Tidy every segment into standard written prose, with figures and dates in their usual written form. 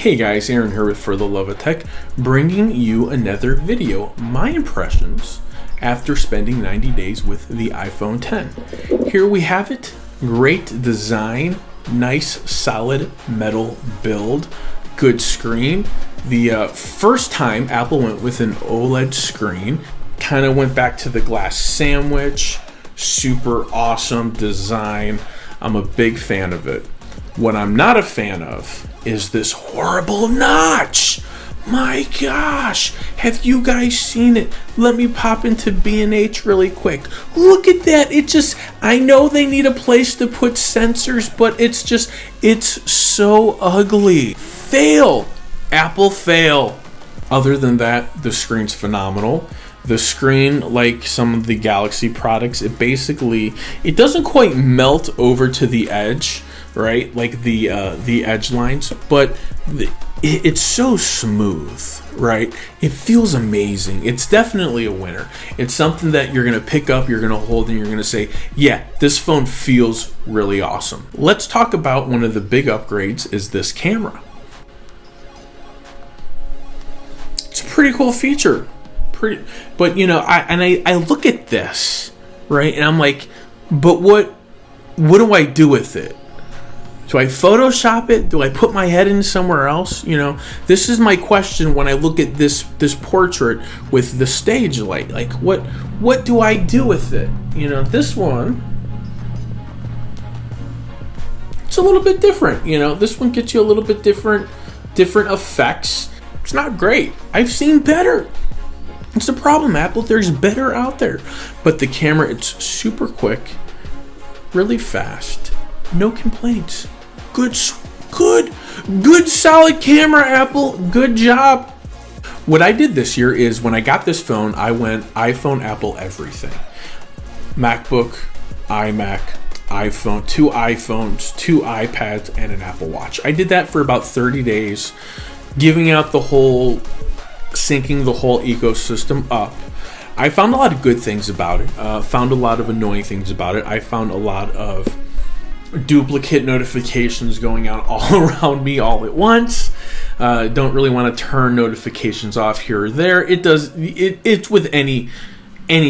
Hey guys, Aaron here with For the Love of Tech, bringing you another video, my impressions after spending 90 days with the iPhone X. Here we have it, great design, nice solid metal build, good screen. The first time Apple went with an OLED screen, kind of went back to the glass sandwich, super awesome design. I'm a big fan of it. What I'm not a fan of is this horrible notch. My gosh, have you guys seen it? Let me pop into B&H really quick. Look at that. I know they need a place to put sensors, but it's so ugly. Fail. Apple fail. Other than that, the screen's phenomenal. The screen, like some of the Galaxy products, it doesn't quite melt over to the edge, right? Like the edge lines, but it's so smooth, right? It feels amazing. It's definitely a winner. It's something that you're gonna pick up, you're gonna hold, and you're gonna say, yeah, this phone feels really awesome. Let's talk about one of the big upgrades is this camera. It's a pretty cool feature. But I look at this, right, and I'm like, but what do I do with it? Do I Photoshop it? Do I put my head in somewhere else? This is my question when I look at this portrait with the stage light. Like, what do I do with it? This one, it's a little bit different. This one gets you a little bit different effects. It's not great. I've seen better. It's the problem, Apple. There's better out there. But the camera, it's super quick, really fast, no complaints. Good solid camera, Apple. Good job. What I did this year is when I got this phone, I went iPhone, Apple, everything. MacBook, iMac, iPhone, 2 iPhones, 2 iPads, and an Apple Watch. I did that for about 30 days, giving out syncing the whole ecosystem up. I found a lot of good things about it, found a lot of annoying things about it. I found a lot of duplicate notifications going out all around me all at once. Don't really want to turn notifications off here or there. It's with any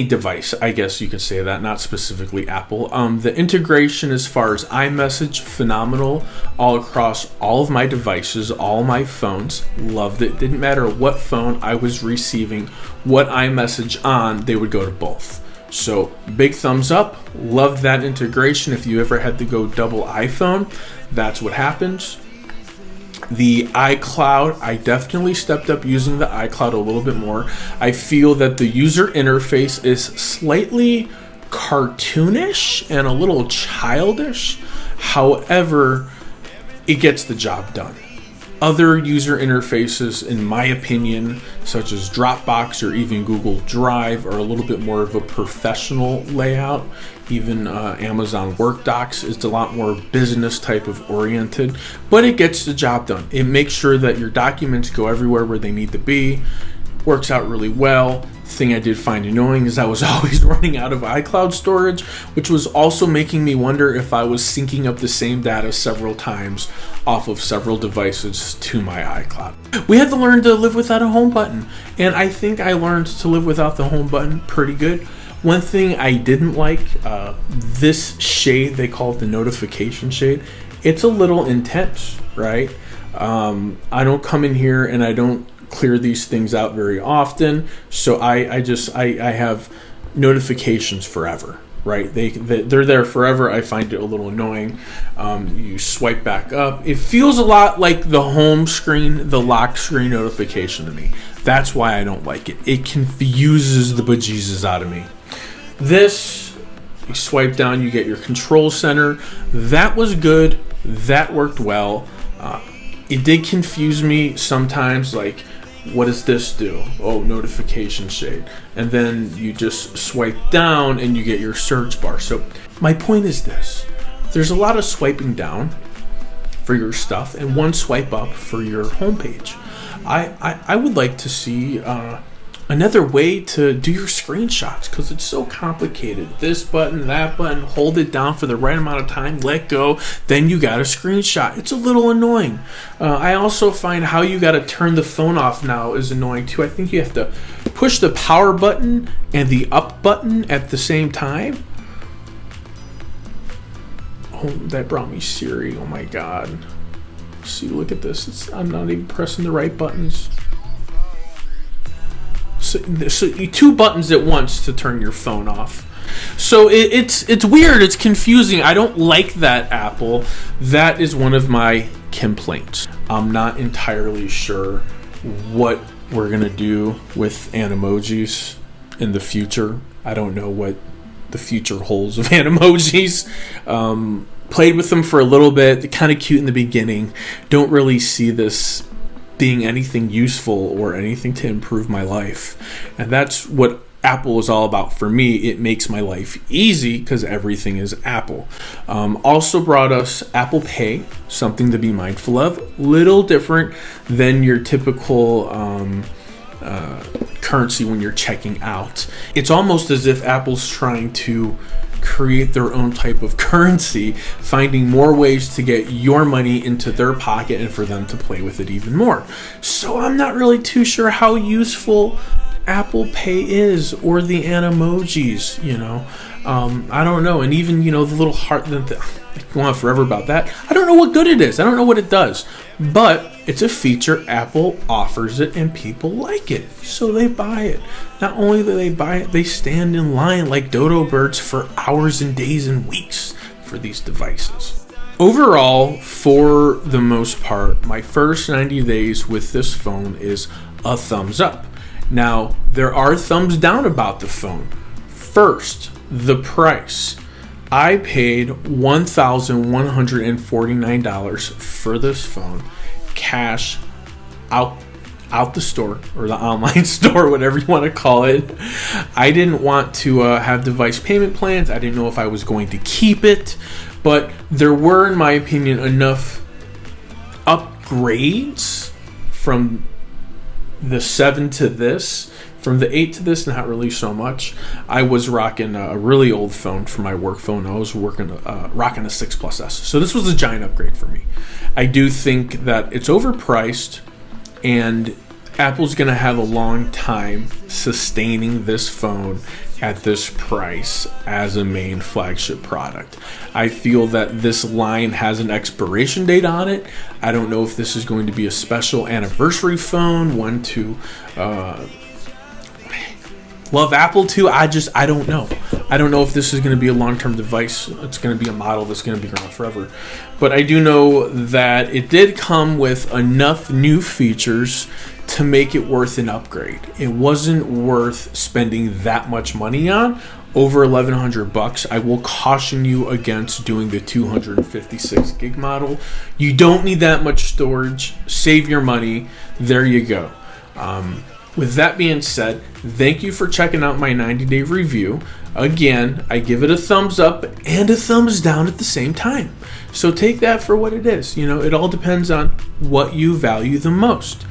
device, I guess you could say that, not specifically Apple. The integration as far as iMessage, phenomenal, all across all of my devices, all my phones, loved it. Didn't matter what phone I was receiving, what iMessage on, they would go to both. So big thumbs up, loved that integration. If you ever had to go double iPhone, that's what happens. The iCloud, I definitely stepped up using the iCloud a little bit more. I feel that the user interface is slightly cartoonish and a little childish. However, it gets the job done. Other user interfaces, in my opinion, such as Dropbox or even Google Drive, are a little bit more of a professional layout. Even Amazon Work Docs is a lot more business type of oriented, but it gets the job done. It makes sure that your documents go everywhere where they need to be. Works out really well. Thing I did find annoying is I was always running out of iCloud storage, which was also making me wonder if I was syncing up the same data several times off of several devices to my iCloud. We had to learn to live without a home button, and I think I learned to live without the home button pretty good. One thing I didn't like, this shade, they call it the notification shade. It's a little intense, right? I don't come in here and I don't clear these things out very often, so I have notifications forever, right? They're there forever. I find it a little annoying. You swipe back up, it feels a lot like the home screen, the lock screen notification to me. That's why I don't like it. It confuses the bejesus out of me. This, you swipe down, you get your control center. That was good. That worked well. It did confuse me sometimes, like, what does this do? Oh, notification shade. And then you just swipe down and you get your search bar. So my point is this. There's a lot of swiping down for your stuff and one swipe up for your homepage. I would like to see another way to do your screenshots, because it's so complicated. This button, that button, hold it down for the right amount of time, let go, then you got a screenshot. It's a little annoying. I also find how you got to turn the phone off now is annoying too. I think you have to push the power button and the up button at the same time. Oh, that brought me Siri. Oh my god. See, look at this. I'm not even pressing the right buttons. So two buttons at once to turn your phone off. So it's weird. It's confusing. I don't like that, Apple. That is one of my complaints. I'm not entirely sure what we're gonna do with animojis in the future. I don't know what the future holds of animojis. Played with them for a little bit. They're kind of cute in the beginning. Don't really see this being anything useful or anything to improve my life. And that's what Apple is all about for me. It makes my life easy because everything is Apple. Also brought us Apple Pay, something to be mindful of. Little different than your typical currency when you're checking out. It's almost as if Apple's trying to create their own type of currency, finding more ways to get your money into their pocket and for them to play with it even more. So I'm not really too sure how useful Apple Pay is, or the animojis, I don't know. And even, the little heart, I can go on forever about that. I don't know what good it is. I don't know what it does. But it's a feature. Apple offers it and people like it. So they buy it. Not only do they buy it, they stand in line like dodo birds for hours and days and weeks for these devices. Overall, for the most part, my first 90 days with this phone is a thumbs up. Now, there are thumbs down about the phone. First, the price. I paid $1,149 for this phone, cash, out the store, or the online store, whatever you want to call it. I didn't want to have device payment plans. I didn't know if I was going to keep it, but there were, in my opinion, enough upgrades from the 7 to this. From the 8 to this, not really so much. I was rocking a really old phone for my work phone. I was rocking a 6 Plus S. So this was a giant upgrade for me. I do think that it's overpriced, and Apple's going to have a long time sustaining this phone at this price as a main flagship product. I feel that this line has an expiration date on it. I don't know if this is going to be a special anniversary phone, one to love Apple too. I don't know. I don't know if this is going to be a long-term device. It's going to be a model that's going to be around forever. But I do know that it did come with enough new features to make it worth an upgrade. It wasn't worth spending that much money on. Over $1,100. I will caution you against doing the 256 gig model. You don't need that much storage. Save your money. There you go. With that being said, thank you for checking out my 90-day review. Again, I give it a thumbs up and a thumbs down at the same time. So take that for what it is. It all depends on what you value the most.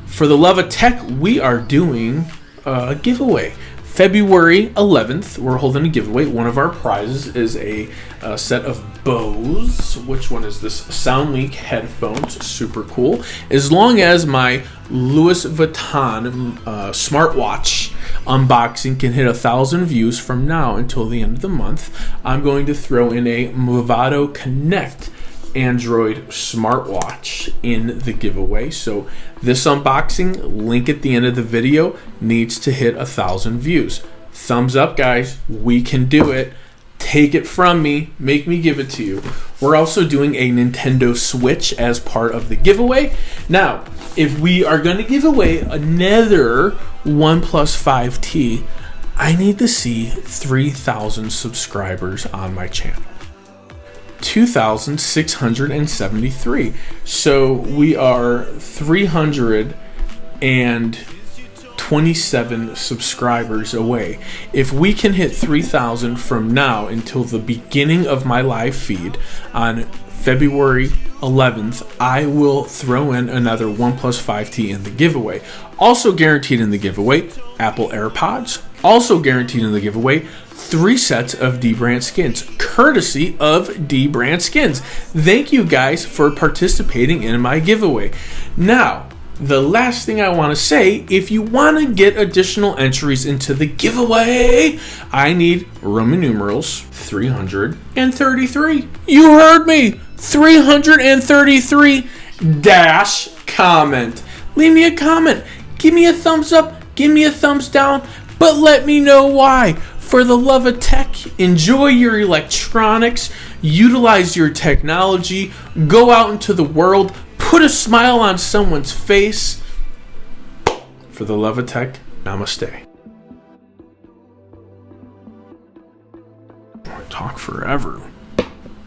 For the love of tech, we are doing a giveaway. February 11th, we're holding a giveaway. One of our prizes is a set of Bose. Which one is this? SoundLink headphones. Super cool. As long as my Louis Vuitton smartwatch unboxing can hit 1,000 views from now until the end of the month, I'm going to throw in a Movado Connect Android smartwatch in the giveaway. So this unboxing, link at the end of the video, needs to hit 1,000 views. Thumbs up, guys. We can do it. Take it from me. Make me give it to you. We're also doing a Nintendo Switch as part of the giveaway. Now, if we are going to give away another OnePlus 5T, I need to see 3,000 subscribers on my channel. 2,673. So we are 327 subscribers away. If we can hit 3,000 from now until the beginning of my live feed on February 11th, I will throw in another OnePlus 5T in the giveaway. Also guaranteed in the giveaway, Apple AirPods. Also guaranteed in the giveaway, 3 sets of D-Brand skins, courtesy of D-Brand skins. Thank you guys for participating in my giveaway. Now, the last thing I want to say, if you want to get additional entries into the giveaway, I need Roman numerals 333. You heard me! 333 dash comment. Leave me a comment. Give me a thumbs up. Give me a thumbs down. But let me know why. For the love of tech, enjoy your electronics. Utilize your technology. Go out into the world. Put a smile on someone's face. For the love of tech, namaste. I talk forever.